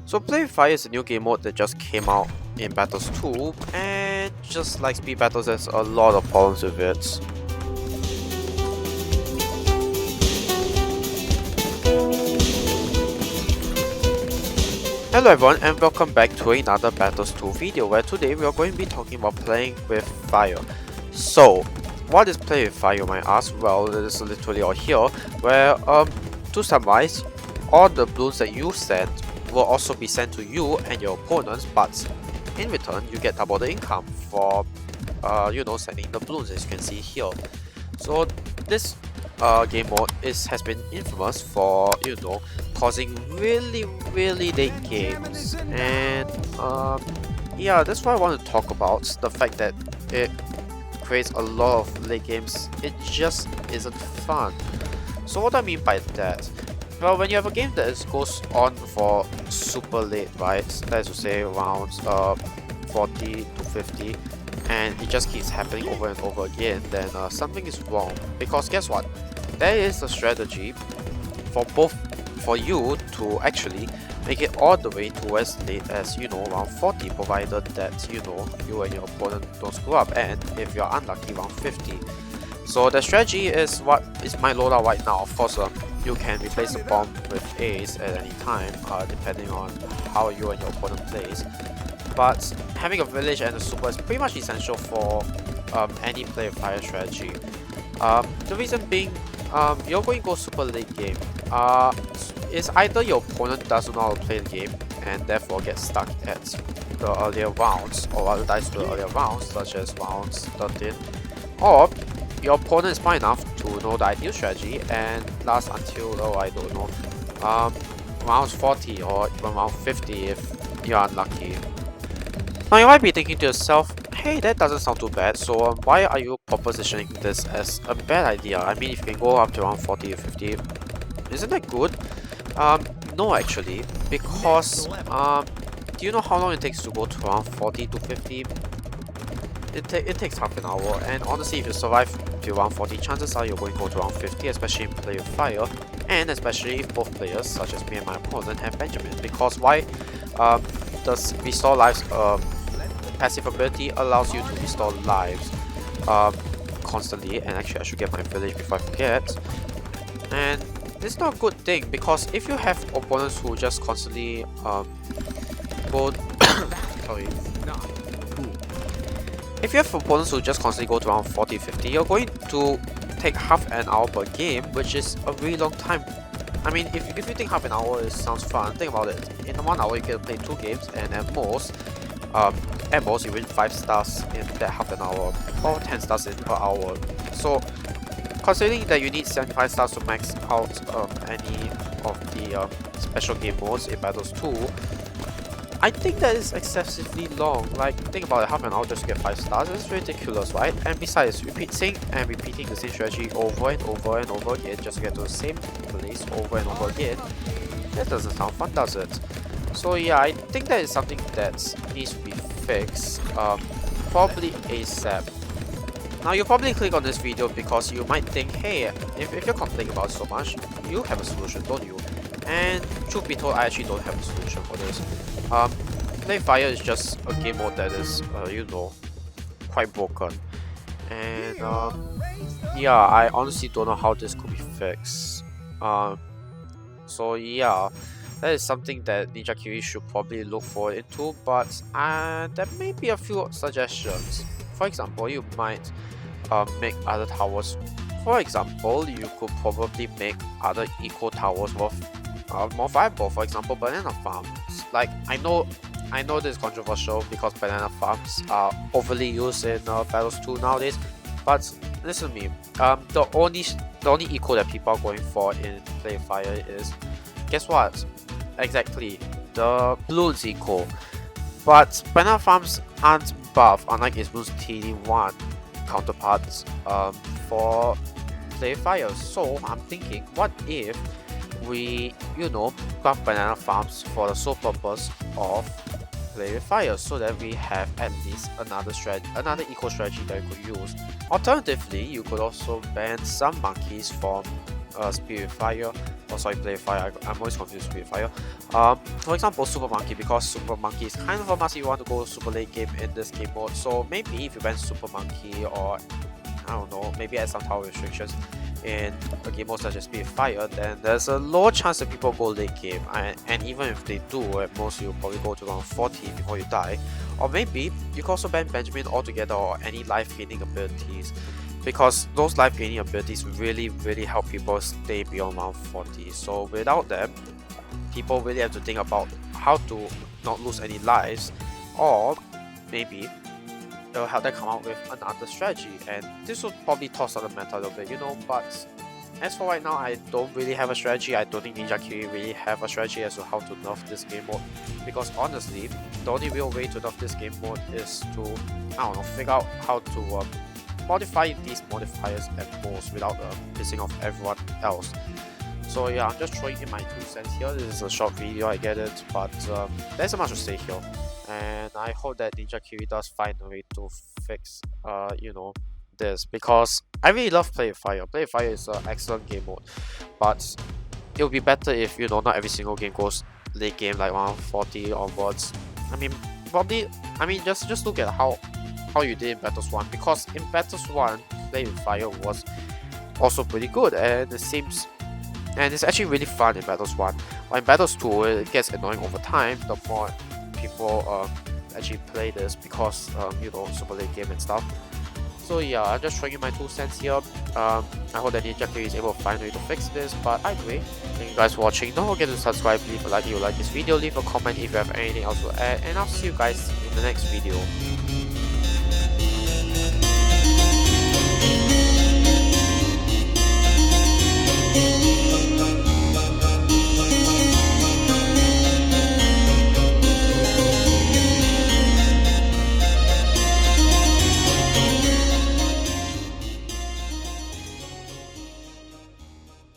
So Play with Fire is a new game mode that just came out in Battles 2, and just like Speed Battles, there's a lot of problems with it. Hello everyone and welcome back to another Battles 2 video, where today we are going to be talking about playing with fire. So, what is Play with Fire, you might ask? Well, it is literally all here, where to summarize, all the balloons that you send will also be sent to you and your opponents, but in return you get double the income for sending the balloons, as you can see here. So this game mode has been infamous for causing really late games, and yeah, that's why I want to talk about the fact that it creates a lot of late games. It just isn't fun. So what do I mean by that? Well, when you have a game that goes on for super late, right? That is to say around 40 to 50, and it just keeps happening over and over again, then something is wrong. Because guess what? There is a strategy for you to actually make it all the way to as late as around 40, provided that you and your opponent don't screw up, and if you're unlucky, around 50. So the strategy is what is my loadout right now. Of course, you can replace the bomb with Ace at any time, depending on how you and your opponent plays. But having a village and a super is pretty much essential for any Play with Fire strategy. The reason being, you're going to go super late game. Is either your opponent doesn't know how to play the game and therefore gets stuck at the earlier rounds, or rather dies to the earlier rounds, such as rounds 13, or your opponent is smart enough to know the ideal strategy and last until, I don't know, rounds 40 or even round 50 if you're unlucky. Now you might be thinking to yourself, hey, that doesn't sound too bad, so why are you propositioning this as a bad idea? I mean, if you can go up to around 40 or 50, isn't that good? No actually, because do you know how long it takes to go to around 40 to 50? It takes half an hour, and honestly, if you survive to around 40, chances are you're going to go to around 50, especially in Play with Fire, and especially if both players, such as me and my opponent, have Benjamin. Because why? Does Restore Lives passive ability allows you to restore lives constantly, and actually I should get my village before I forget. And it's not a good thing, because if you have opponents who just constantly go sorry. If you have opponents who just constantly go to around 40-50, you're going to take half an hour per game, which is a really long time. I mean, if you think half an hour sounds fun, think about it. In 1 hour you can play 2 games, and at most you win 5 stars in that half an hour, or 10 stars in per hour. So considering that you need 75 stars to max out any of the special game modes in Battles 2, I think that is excessively long. Like, think about it, half an hour just to get 5 stars, it's ridiculous, right? And besides, repeating the same strategy over and over and over again just to get to the same place over and over again, that doesn't sound fun, does it? So yeah, I think that is something that needs to be fixed, probably ASAP. Now you probably click on this video because you might think, hey, if you're complaining about it so much, you have a solution, don't you? And truth be told, I actually don't have a solution for this. Play Fire is just a game mode that is, quite broken. And yeah, I honestly don't know how this could be fixed. So yeah, that is something that Ninja Kiwi should probably look forward into, but there may be a few suggestions. For example, you might make other towers. For example, you could probably make other eco towers more viable. For example, banana farms. Like, I know this is controversial because banana farms are overly used in Battles 2 nowadays, but listen to me. The only eco that people are going for in Play with Fire is, guess what? Exactly, the Bloons eco. But banana farms aren't buff, unlike its Bloons TD1 counterparts for Play with Fire. So I'm thinking, what if we buff banana farms for the sole purpose of Play with Fire, so that we have at least another eco strategy that we could use. Alternatively, you could also ban some monkeys from Speed with Fire. Oh, sorry, Play with Fire. I'm always confused with Speed with Fire. For example, Super Monkey, because Super Monkey is kind of a must if you want to go super late game in this game mode. So maybe if you went Super Monkey, or I don't know, maybe add some tower restrictions in a game mode such as Speed with Fire, then there's a low chance that people go late game. And even if they do, at most you'll probably go to around 40 before you die. Or maybe you can also ban Benjamin altogether, or any life gaining abilities, because those life gaining abilities really help people stay beyond round 40. So without them, people really have to think about how to not lose any lives, or maybe they'll have to come out with another strategy, and this will probably toss out the meta a little bit, you know. But as for right now, I don't really have a strategy. I don't think Ninja Kiwi really have a strategy as to how to nerf this game mode, because honestly, the only real way to nerf this game mode is to, I don't know, figure out how to modify these modifiers at most without pissing off everyone else. So yeah, I'm just throwing in my 2 cents here. This is a short video, I get it, but there's so much to say here, and I hope that Ninja Kiwi does find a way to fix, you know, this, because I really love Play with Fire. Play with Fire is an excellent game mode, but it would be better if, you know, not every single game goes late game, like 140 onwards. I mean, probably, I mean, just look at how you did in Battles 1, because in Battles 1, Play with Fire was also pretty good, and it seems, and it's actually really fun in Battles 1. But in Battles 2, it gets annoying over time, the more people actually play this, because, you know, super late game and stuff. So yeah, I'm just showing you my 2 cents here. I hope that Ninja Kiwi is able to find a way to fix this, but either way, thank you guys for watching. Don't forget to subscribe, leave a like if you like this video, leave a comment if you have anything else to add, and I'll see you guys in the next video.